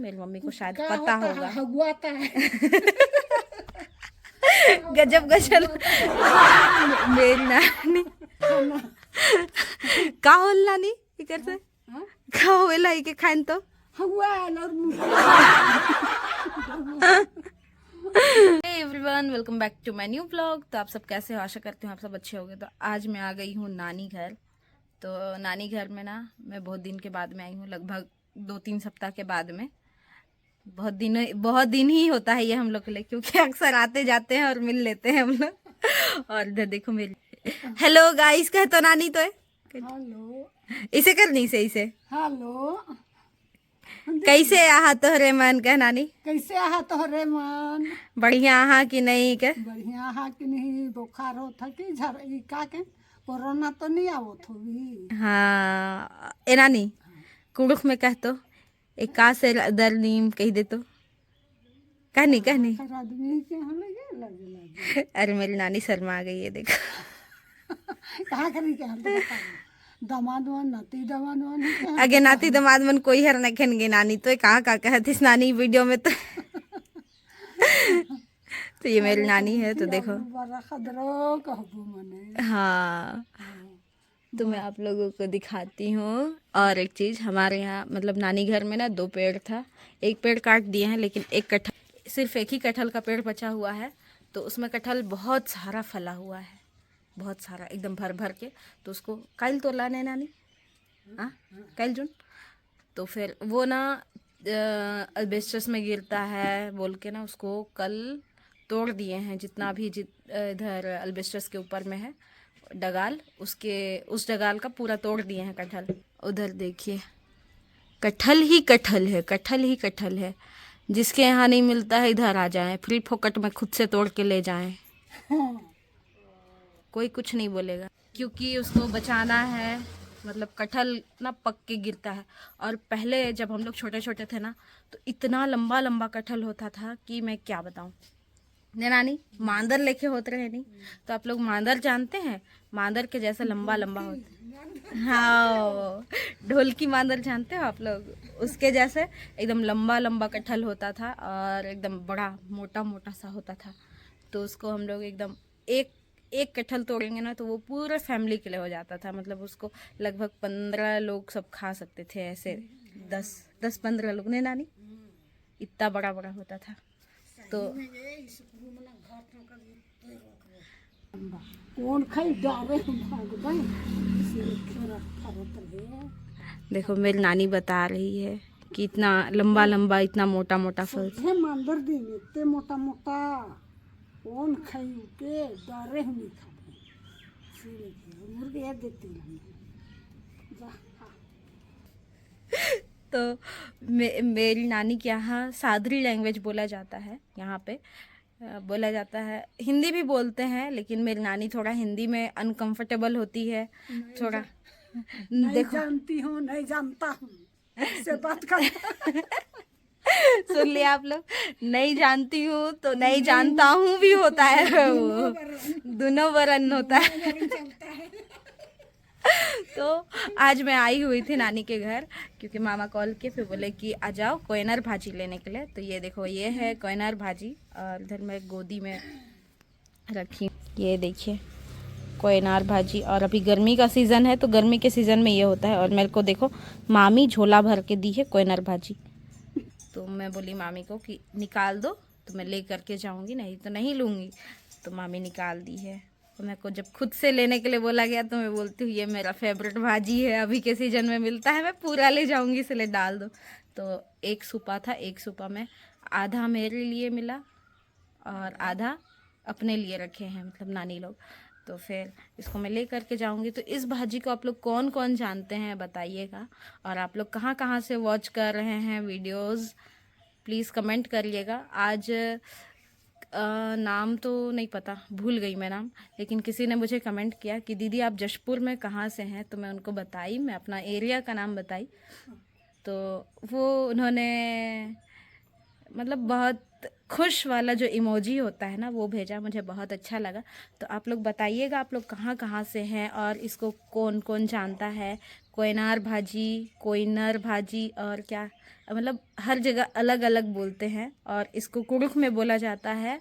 मेरी मम्मी को शायद पता होगा। हगुआता है। गजब गजब। मेरी नानी का होल नानी इकर से का होएला इके खाइन तो हगुआ everyone, welcome back to my new vlog. तो आप सब कैसे हो? आशा करती हूँ आप सब अच्छे होंगे। तो आज मैं आ गई हूँ नानी घर। तो नानी घर में ना मैं बहुत दिन के बाद में आई हूँ, लगभग 2-3 सप्ताह के बाद में। बहुत दिन ही होता है ये हम लोग के लिए, क्योंकि अक्सर आते जाते हैं और मिल लेते हैं हम लोग। और इधर देखो मेरी हेलो गाइस कह तो नानी तो है। हेलो इसे करनी से इसे हेलो कैसे आहा तोहरे मन कह नानी? कैसे आहा तोहरे मन? बढ़िया आहा कि नहीं कह? बढ़िया आहा कि नहीं? बुखार हो था कि ई का के कोरोना तो नहीं आवत होगी? हाँ ए नानी कुड़ुख में कह तो एक का से दर नीम कह दे तो कहनी कहनी। आदमी के हम लगे अरे मेरी नानी शर्मा गई है देखो। कहाँ करी के हम तो दमाद वन नाती दमाद वन आगे नाती दमाद मन कोई हर न खेन गे नानी तो कहाँ का कहतीस नानी वीडियो में तो। तो ये मेरी नानी है तो देखो। बड़ा खदरो कहबो मने। हाँ तो मैं आप लोगों को दिखाती हूँ। और एक चीज़, हमारे यहाँ मतलब नानी घर में ना 2 पेड़ था। एक पेड़ काट दिए हैं, लेकिन सिर्फ एक ही कटहल का पेड़ बचा हुआ है। तो उसमें कटहल बहुत सारा फला हुआ है, बहुत सारा एकदम भर भर के। तो उसको कल तो लाने नानी, हाँ कल जुन। तो फिर वो ना अल्बेस्टस में गिरता है बोल के ना उसको कल तोड़ दिए हैं। जितना भी इधर अल्बेस्टस के ऊपर में है डगाल, उस डगाल का पूरा तोड़ दिए हैं कटहल। उधर देखिए कटहल ही कटहल है, कटहल ही कटहल है। जिसके यहाँ नहीं मिलता है इधर आ जाए, फ्री फोकट में खुद से तोड़ के ले जाएं, कोई कुछ नहीं बोलेगा। क्योंकि उसको बचाना है। मतलब कटहल ना पक के गिरता है। और पहले जब हम लोग छोटे छोटे थे ना तो इतना लंबा लंबा कटहल होता था कि मैं क्या बताऊं। ने नानी मांदर लेके होते रहे नहीं? तो आप लोग मांदर जानते हैं? मांदर के जैसा लंबा लंबा होता। हाँ ढोलकी मांदर जानते हो आप लोग? उसके जैसे एकदम लंबा लंबा कटहल होता था और एकदम बड़ा मोटा मोटा सा होता था। तो उसको हम लोग एकदम एक एक कटहल तोड़ेंगे ना तो वो पूरे फैमिली के लिए हो जाता था। मतलब उसको लगभग 15 लोग सब खा सकते थे ऐसे। 10-15 लोग ने नानी, इतना बड़ा बड़ा होता था। तो कौन खाई डारे भाग भाई। देखो मेरी नानी बता रही है कि इतना लंबा लंबा इतना मोटा मोटा फल। मांदर दिन इतने मोटा मोटा कौन खाई के डारे हम नहीं खाते मुर्गे याद देती जा। तो मेरी नानी के यहाँ सादरी लैंग्वेज बोला जाता है। यहाँ पे बोला जाता है, हिंदी भी बोलते हैं, लेकिन मेरी नानी थोड़ा हिंदी में अनकंफर्टेबल होती है थोड़ा। नहीं देखो जानती हूँ, नहीं जानता हूँ से बात कर। सुन लिया आप लोग? नहीं जानती हूँ तो नहीं जानता हूँ भी होता है, वो दोनों वरन होता है। तो आज मैं आई हुई थी नानी के घर, क्योंकि मामा कॉल के फिर बोले कि आ जाओ कोयनर भाजी लेने के लिए। तो ये देखो ये है कोयनर भाजी, और इधर मैं गोदी में रखी, ये देखिए कोयनार भाजी। और अभी गर्मी का सीज़न है तो गर्मी के सीज़न में ये होता है। और मेरे को देखो मामी झोला भर के दी है कोयनर भाजी। तो मैं बोली मामी को कि निकाल दो, तो मैं ले करके जाऊंगी, नहीं तो नहीं लूँगी। तो मामी निकाल दी है। तो मेरे को जब खुद से लेने के लिए बोला गया तो मैं बोलती हूँ ये मेरा फेवरेट भाजी है, अभी के सीजन में मिलता है, मैं पूरा ले जाऊंगी, इसलिए डाल दो। तो एक सूपा था, एक सूपा में आधा मेरे लिए मिला और आधा अपने लिए रखे हैं, मतलब नानी लोग। तो फिर इसको मैं ले करके जाऊंगी। तो इस भाजी को आप लोग कौन कौन जानते हैं बताइएगा। और आप लोग कहाँ कहाँ से वॉच कर रहे हैं वीडियोस, प्लीज़ कमेंट करिएगा। आज नाम तो नहीं पता, भूल गई मैं नाम, लेकिन किसी ने मुझे कमेंट किया कि दीदी आप जशपुर में कहाँ से हैं। तो मैं उनको बताई, मैं अपना एरिया का नाम बताई। तो वो उन्होंने मतलब बहुत खुश वाला जो इमोजी होता है ना वो भेजा, मुझे बहुत अच्छा लगा। तो आप लोग बताइएगा आप लोग कहाँ कहाँ से हैं और इसको कौन कौन जानता है। कोयनार भाजी, कोयनर भाजी और क्या, मतलब हर जगह अलग अलग बोलते हैं। और इसको कुड़ुख में बोला जाता है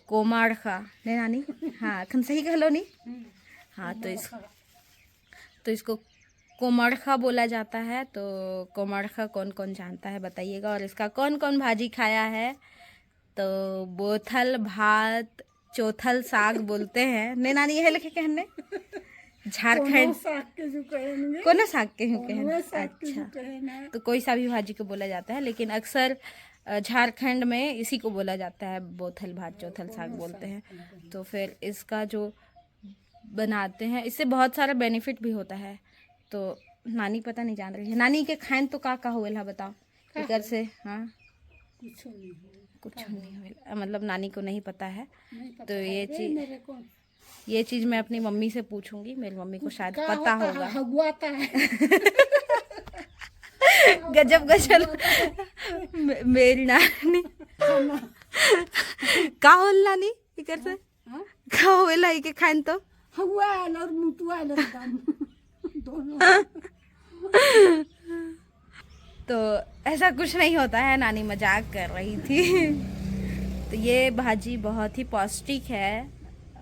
कोमाड़खा, नहीं नानी? हाँ खन सही कहलो नहीं? हाँ तो इसको कोमड़खा बोला जाता है। तो कोमड़खा कौन कौन जानता है बताइएगा। और इसका कौन कौन भाजी खाया है? तो बोथल भात, चौथल साग बोलते हैं ने नानी, यह लिखे कहने झारखंड साग के जो कहेंगे, कोनो साग के हूँ कहने। वह साग के जो अच्छा, कहना। तो कोई सा भी भाजी को बोला जाता है, लेकिन अक्सर झारखंड में इसी को बोला जाता है, बोथल भात चौथल साग बोलते हैं। तो फिर इसका जो बनाते हैं, इससे बहुत सारा बेनिफिट भी होता है। तो नानी पता नहीं जान रही है, नानी के खान तो का होएला बताओ इकर से? हाँ कुछ नहीं हो, कुछ नहीं होएला, मतलब नानी को नहीं पता है। नहीं पता तो है मेरे को। ये चीज़ मैं अपनी मम्मी से पूछूंगी, मेरी मम्मी को शायद क्या पता होता होगा। है, हगुआता है। गजब गजल मेरी नानी का होल नानी इकर से? हाँ? का होएला इके खान तो? हगुआ और मुतुआ एकदम दोनों। तो ऐसा कुछ नहीं होता है, नानी मजाक कर रही थी। तो ये भाजी बहुत ही पौष्टिक है,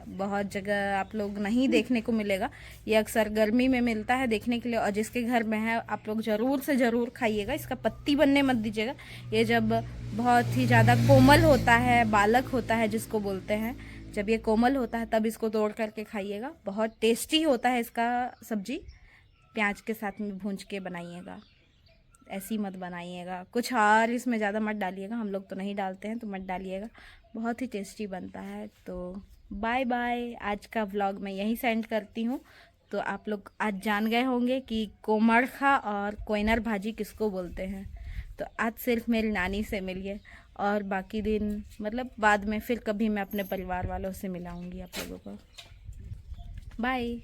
बहुत जगह आप लोग नहीं देखने को मिलेगा। ये अक्सर गर्मी में मिलता है देखने के लिए, और जिसके घर में है आप लोग ज़रूर से ज़रूर खाइएगा। इसका पत्ती बनने मत दीजिएगा। ये जब बहुत ही ज़्यादा कोमल होता है, बालक होता है जिसको बोलते हैं, जब ये कोमल होता है तब इसको तोड़ करके खाइएगा। बहुत टेस्टी होता है इसका सब्जी, प्याज के साथ में भूंज के बनाइएगा, ऐसी मत बनाइएगा। कुछ और इसमें ज़्यादा मत डालिएगा, हम लोग तो नहीं डालते हैं तो मत डालिएगा, बहुत ही टेस्टी बनता है। तो बाय बाय, आज का व्लॉग मैं यहीं सेंड करती हूँ। तो आप लोग आज जान गए होंगे कि कोमड़खा और कोयनर भाजी किसको बोलते हैं। तो आज सिर्फ मेरी नानी से मिलिए, और बाकी दिन मतलब बाद में फिर कभी मैं अपने परिवार वालों से मिलाऊंगी आप लोगों को। बाय।